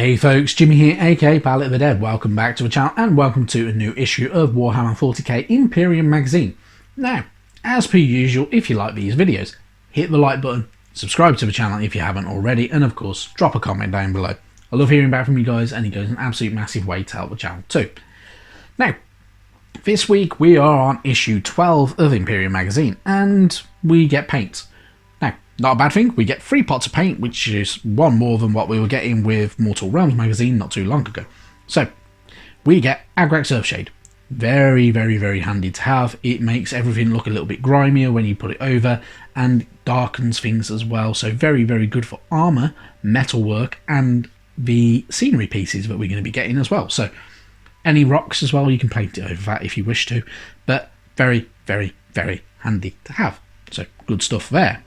Hey folks, Jimmy here, aka Pilot of the Dead. Welcome back to the channel and welcome to a new issue of Warhammer 40k Imperium magazine. Now, as per usual, if you like these videos, hit the like button, subscribe to the channel if you haven't already, and of course, drop a comment down below. I love hearing back from you guys and it goes an absolute massive way to help the channel too. Now, this week we are on issue 12 of Imperium magazine and we get paints. Now, not a bad thing, we get 3 pots of paint, which is one more than what we were getting with Mortal Realms magazine not too long ago. So, we get Agrax Earthshade. Very, very, very handy to have. It makes everything look a little bit grimier when you put it over and darkens things as well. So very, very good for armour, metalwork and the scenery pieces that we're going to be getting as well. So, any rocks as well, you can paint it over that if you wish to. But very, very, very handy to have. So, good stuff there.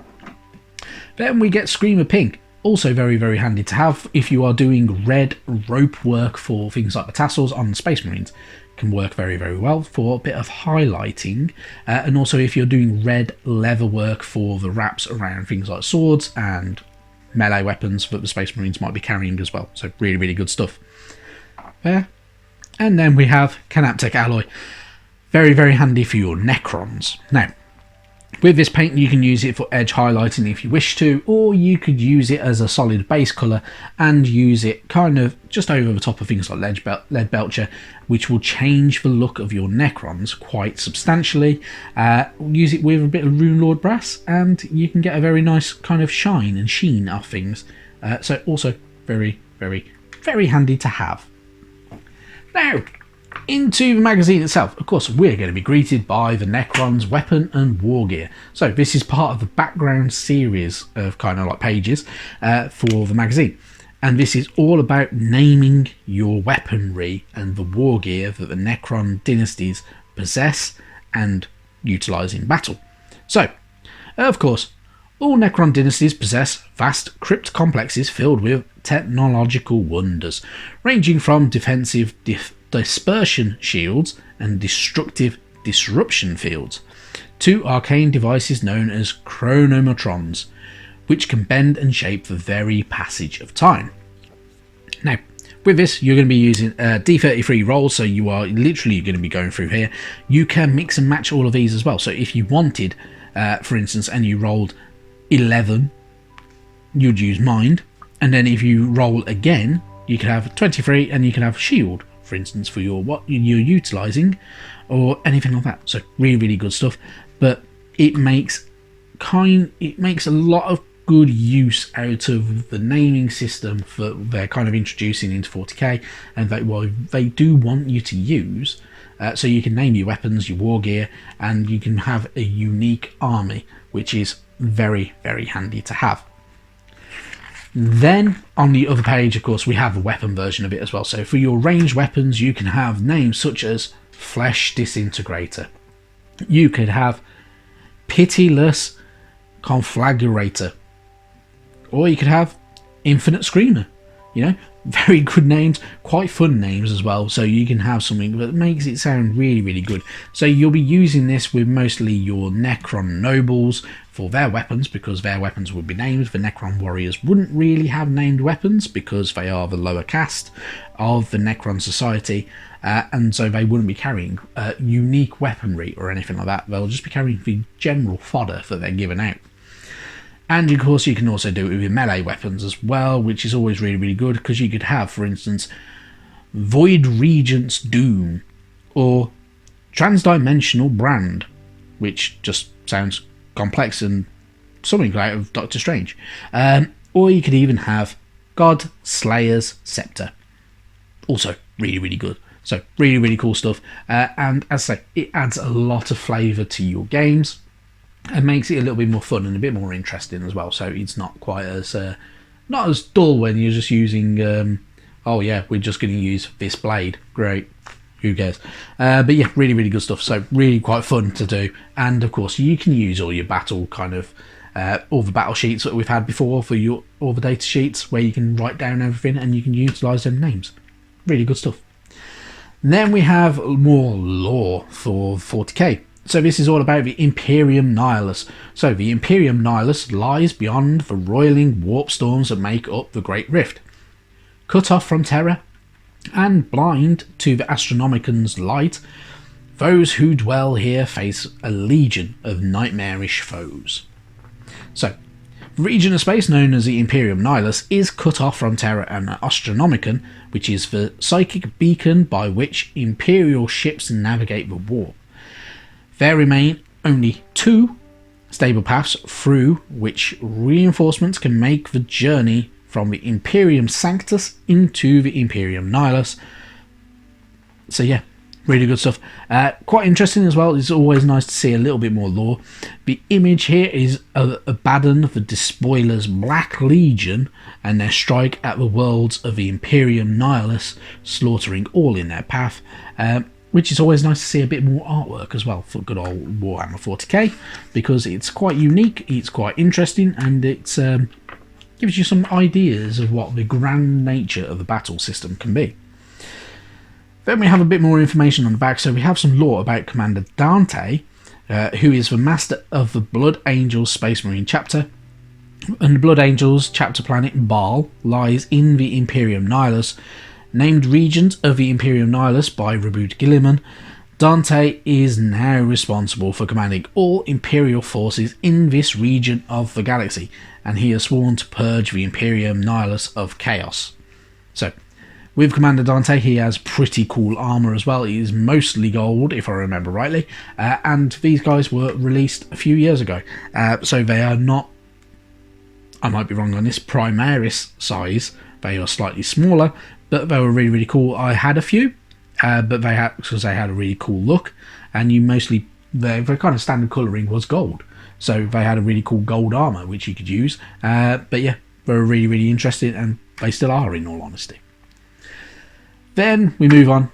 Then we get Screamer Pink, also very, very handy to have if you are doing red rope work for things like the tassels on the Space Marines. Can work very, very well for a bit of highlighting, and also if you're doing red leather work for the wraps around things like swords and melee weapons that the Space Marines might be carrying as well. So really, really good stuff there. And then we have Canaptech Alloy, very, very handy for your Necrons. Now, with this paint you can use it for edge highlighting if you wish to, or you could use it as a solid base colour and use it kind of just over the top of things like lead belcher, which will change the look of your Necrons quite substantially. Use it with a bit of Rune Lord brass and you can get a very nice kind of shine and sheen off things. So also very, very, very handy to have. Now, into the magazine itself, of course, we're going to be greeted by the Necron's weapon and wargear. So this is part of the background series of kind of like pages for the magazine. And this is all about naming your weaponry and the wargear that the Necron dynasties possess and utilise in battle. So, of course, all Necron dynasties possess vast crypt complexes filled with technological wonders, ranging from defensive dispersion shields and destructive disruption fields to arcane devices known as chronometrons, which can bend and shape the very passage of time. Now, with this, you're going to be using D33 rolls, so you are literally going to be going through here. You can mix and match all of these as well. So if you wanted, for instance, and you rolled 11, you'd use Mind, and then if you roll again, you could have 23 and you can have Shield, for instance, for your what you're utilizing or anything like that. So really, really good stuff. But it makes a lot of good use out of the naming system that they're kind of introducing into 40k, and they do want you to use, so you can name your weapons, your war gear, and you can have a unique army, which is very, very handy to have. Then on the other page, of course, we have a weapon version of it as well. So for your ranged weapons, you can have names such as Flesh Disintegrator. You could have Pitiless Conflagrator. Or you could have Infinite Screamer. You know, very good names, quite fun names as well. So you can have something that makes it sound really, really good. So you'll be using this with mostly your Necron nobles for their weapons, because their weapons would be named. The Necron warriors wouldn't really have named weapons because they are the lower caste of the Necron society, and so they wouldn't be carrying unique weaponry or anything like that. They'll just be carrying the general fodder that they're given out. And of course you can also do it with melee weapons as well, which is always really, really good, because you could have, for instance, Void Regent's Doom or Transdimensional Brand, which just sounds complex and something out of Doctor Strange. Or you could even have God Slayer's Scepter. Also really, really good. So really, really cool stuff. And as I say, it adds a lot of flavour to your games and makes it a little bit more fun and a bit more interesting as well. So it's not quite as not as dull when you're just using oh yeah, we're just going to use this blade. Great, who cares? But yeah, really, really good stuff. So really quite fun to do. And of course you can use all your battle kind of all the battle sheets that we've had before for all the data sheets, where you can write down everything and you can utilise them names. Really good stuff. And then we have more lore for 40k. So this is all about the Imperium Nihilus. So the Imperium Nihilus lies beyond the roiling warp storms that make up the Great Rift. cut off from terror and blind to the Astronomican's light, those who dwell here face a legion of nightmarish foes. So, the region of space known as the Imperium Nihilus is cut off from terror and Astronomican, which is the psychic beacon by which Imperial ships navigate the war. There remain only 2 stable paths through which reinforcements can make the journey from the Imperium Sanctus into the Imperium Nihilus. So yeah, really good stuff. Quite interesting as well. It's always nice to see a little bit more lore. The image here is of Abaddon, the Despoiler's Black Legion, and their strike at the worlds of the Imperium Nihilus, slaughtering all in their path. Which is always nice to see a bit more artwork as well for good old Warhammer 40k, because it's quite unique, it's quite interesting, and it gives you some ideas of what the grand nature of the battle system can be. Then we have a bit more information on the back. So we have some lore about Commander Dante, who is the master of the Blood Angels Space Marine chapter, and the Blood Angels chapter planet Baal lies in the Imperium Nihilus. Named Regent of the Imperium Nihilus by Reboot Gilliman, Dante is now responsible for commanding all Imperial forces in this region of the galaxy, and he has sworn to purge the Imperium Nihilus of chaos. So, with Commander Dante, he has pretty cool armour as well. It is mostly gold, if I remember rightly, and these guys were released a few years ago, so they are not, I might be wrong on this, Primaris size. They are slightly smaller, but they were really, really cool. I had a few, but they had, because they had a really cool look, and you mostly, their kind of standard colouring was gold, so they had a really cool gold armour which you could use. But yeah, they were really, really interesting, and they still are, in all honesty. Then we move on.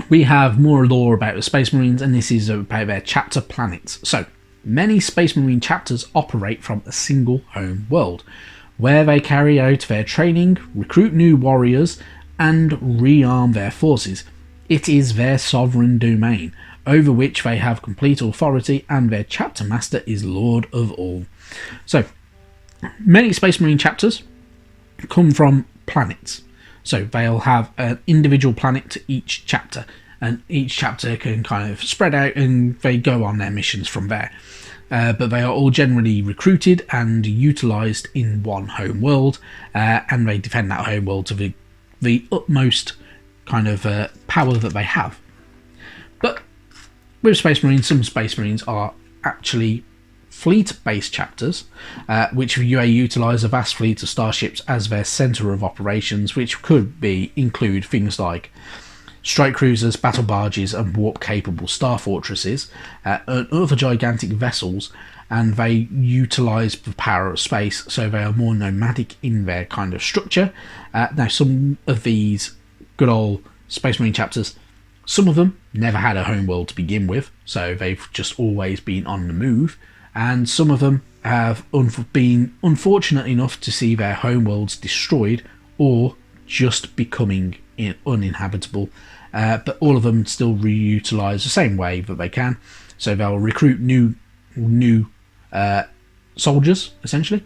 We have more lore about the Space Marines, and this is about their chapter planets. So, many Space Marine chapters operate from a single home world, where they carry out their training, recruit new warriors, and rearm their forces. It is their sovereign domain, over which they have complete authority, and their chapter master is Lord of all. So, many Space Marine chapters come from planets. So they'll have an individual planet to each chapter, and each chapter can kind of spread out and they go on their missions from there. But they are all generally recruited and utilised in one home world, and they defend that home world to the utmost kind of power that they have. But with Space Marines, some Space Marines are actually fleet-based chapters, which utilise a vast fleet of starships as their centre of operations, which could include things like strike cruisers, battle barges, and warp-capable star fortresses, and other gigantic vessels, and they utilise the power of space, so they are more nomadic in their kind of structure. Now, some of these good old Space Marine chapters, some of them never had a home world to begin with, so they've just always been on the move, and some of them have been unfortunate enough to see their home worlds destroyed or just becoming uninhabitable, but all of them still reutilise the same way that they can. So they'll recruit new soldiers, essentially,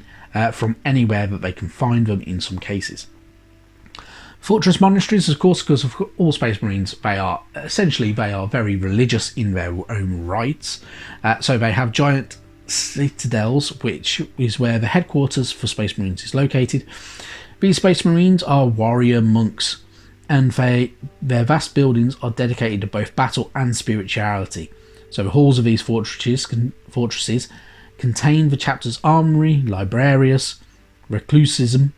from anywhere that they can find them in some cases. Fortress monasteries, of course, because of all Space Marines, they are very religious in their own rights. So they have giant citadels, which is where the headquarters for Space Marines is located. These Space Marines are warrior monks, and their vast buildings are dedicated to both battle and spirituality. So the halls of these fortresses contain the chapter's armory, librarius, reclusism,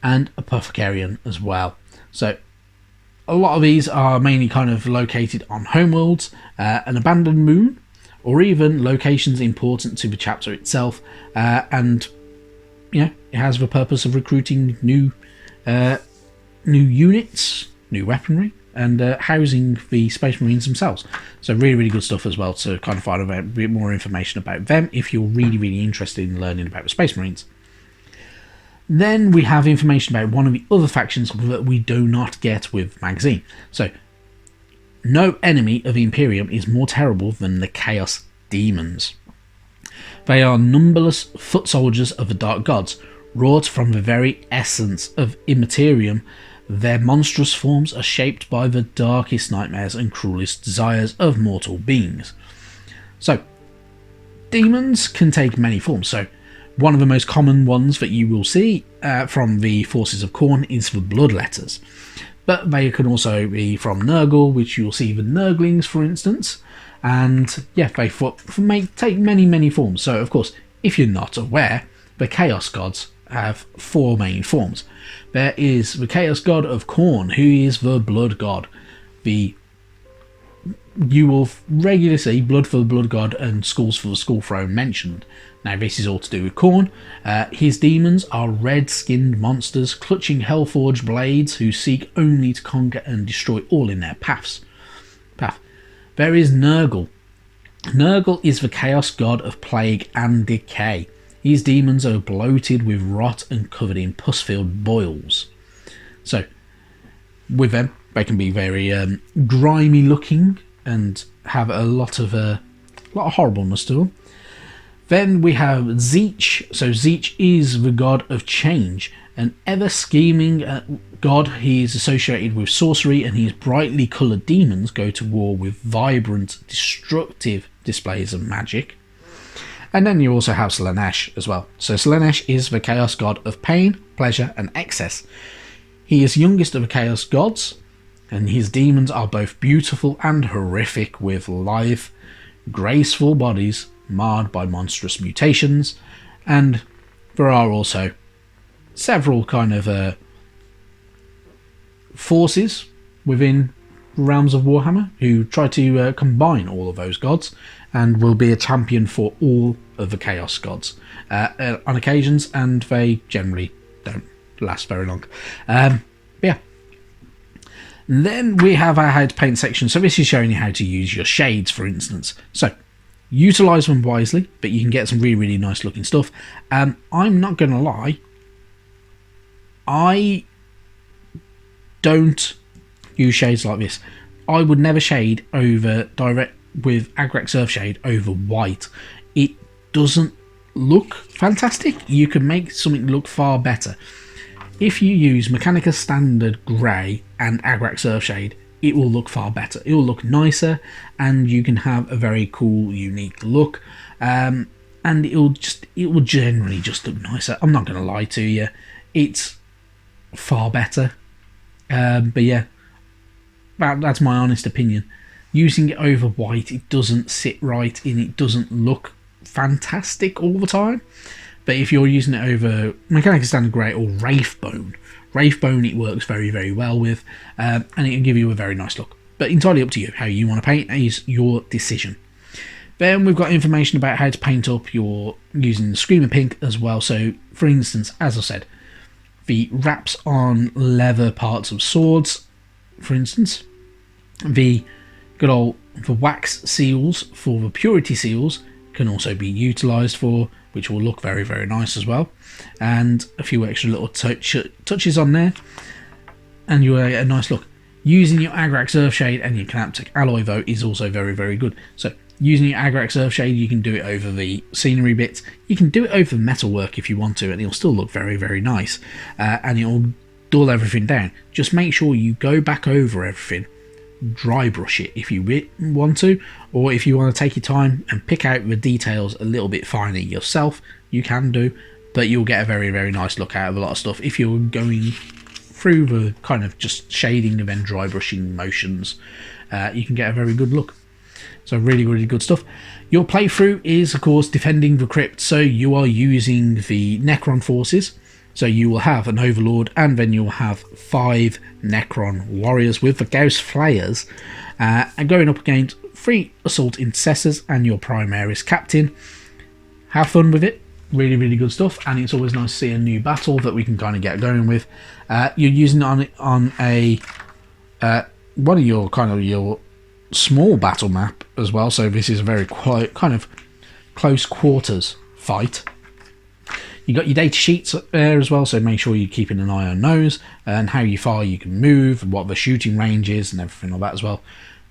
and apothecarian as well. So a lot of these are mainly kind of located on homeworlds, an abandoned moon, or even locations important to the chapter itself, and it has the purpose of recruiting new units, new weaponry, and housing the Space Marines themselves. So really, really good stuff as well to kind of find out a bit more information about them if you're really, really interested in learning about the Space Marines. Then we have information about one of the other factions that we do not get with magazine. So, no enemy of the Imperium is more terrible than the Chaos Demons. They are numberless foot soldiers of the Dark Gods, wrought from the very essence of Immaterium, Their monstrous forms are shaped by the darkest nightmares and cruelest desires of mortal beings. So, demons can take many forms. So, one of the most common ones that you will see from the forces of Khorne is the Bloodletters. But they can also be from Nurgle, which you'll see the Nurglings, for instance. And yeah, they take many forms. So, of course, if you're not aware, the Chaos Gods have 4 main forms. There is the Chaos God of Khorne, who is the Blood God. You will regularly see Blood for the Blood God and Skulls for the Skull Throne mentioned. Now, this is all to do with Khorne. His demons are red-skinned monsters clutching hellforged blades who seek only to conquer and destroy all in their path. There is Nurgle. Nurgle is the Chaos God of Plague and Decay. His demons are bloated with rot and covered in pus-filled boils. So, with them, they can be very grimy looking and have a lot of horribleness to them. Then we have Tzeentch. So Tzeentch is the god of change, an ever-scheming god. He is associated with sorcery, and his brightly coloured demons go to war with vibrant, destructive displays of magic. And then you also have Slaanesh as well. So Slaanesh is the chaos god of pain, pleasure, and excess. He is youngest of the chaos gods, and his demons are both beautiful and horrific, with lithe, graceful bodies marred by monstrous mutations. And there are also several kind of forces within realms of Warhammer who try to combine all of those gods, and will be a champion for all of the chaos gods on occasions, and they generally don't last very long. Yeah. Then we have our how to paint section. So this is showing you how to use your shades, for instance. So utilise them wisely, but you can get some really nice looking stuff. I'm not going to lie, I don't use shades like this. I would never shade over direct with Agrax Earthshade over white. It doesn't look fantastic. You can make something look far better. If you use Mechanica Standard Grey and Agrax Earthshade, it will look far better. It will look nicer, and you can have a very cool, unique look. And it will generally just look nicer. I'm not going to lie to you. It's far better. But yeah, that's my honest opinion. Using it over white, it doesn't sit right, and it doesn't look fantastic all the time. But if you're using it over Mechanica Standard Grey or Wraithbone, it works very well with, and it can give you a very nice look. But entirely up to you. How you want to paint is your decision. Then we've got information about how to paint up your using the Screamer Pink as well. So, for instance, as I said, the wraps on leather parts of swords, for instance, the good old wax seals for the purity seals can also be utilised for, which will look very nice as well, and a few extra little touches on there, and you get a nice look. Using your Agrax Earthshade and your Canoptic Alloy though is also very good. So using your Agrax Earthshade, you can do it over the scenery bits, you can do it over the metalwork if you want to, and it'll still look very nice, and it'll dull everything down. Just make sure you go back over everything, dry brush it if you want to, or if you want to take your time and pick out the details a little bit finer yourself, you can do, but you'll get a very nice look out of a lot of stuff if you're going through the kind of just shading and then dry brushing motions. You can get a very good look. So really good stuff. Your playthrough is of course defending the crypt, so you are using the Necron forces. So you will have an Overlord, and then you'll have 5 Necron Warriors with the Gauss Flayers, and going up against 3 Assault Intercessors and your Primaris Captain. Have fun with it. Really good stuff, and it's always nice to see a new battle that we can kind of get going with. You're using it on a one of your small battle map as well. So this is a very quiet kind of close quarters fight. You got your data sheets up there as well, so make sure you're keeping an eye on those and how far you can move, and what the shooting range is, and everything like that as well,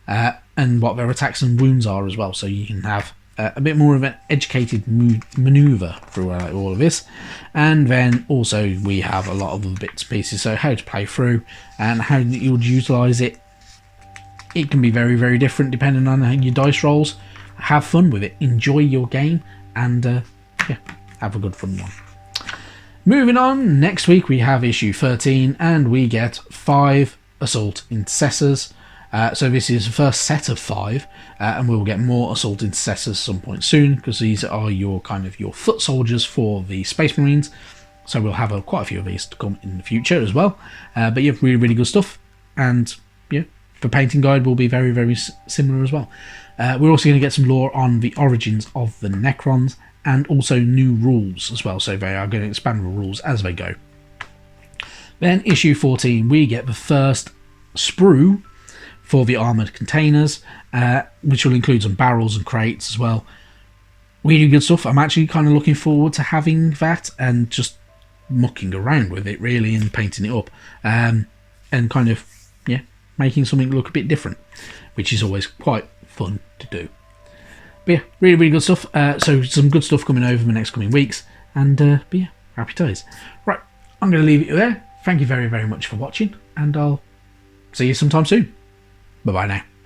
and what their attacks and wounds are as well. So you can have a bit more of an educated maneuver throughout all of this. And then also we have a lot of other bits and pieces, so how to play through and how you would utilise it. It can be very, very different depending on your dice rolls. Have fun with it, enjoy your game, and yeah, have a good fun one. Moving on, next week we have issue 13 and we get 5 Assault Intercessors. So this is the first set of 5, and we will get more Assault Intercessors some point soon, because these are your kind of your foot soldiers for the Space Marines. So we'll have quite a few of these to come in the future as well. But yeah, really, really good stuff. And yeah, the painting guide will be very, very similar as well. We're also going to get some lore on the origins of the Necrons, and also new rules as well. So they are going to expand the rules as they go. Then issue 14, we get the first sprue for the armoured containers, which will include some barrels and crates as well. Really good stuff. I'm actually kind of looking forward to having that and just mucking around with it really and painting it up, and kind of, yeah, making something look a bit different, which is always quite fun to do. But yeah, really, really good stuff. So some good stuff coming over in the next coming weeks, and but yeah, happy days. Right, I'm going to leave it there. Thank you very, very much for watching, and I'll see you sometime soon. Bye bye now.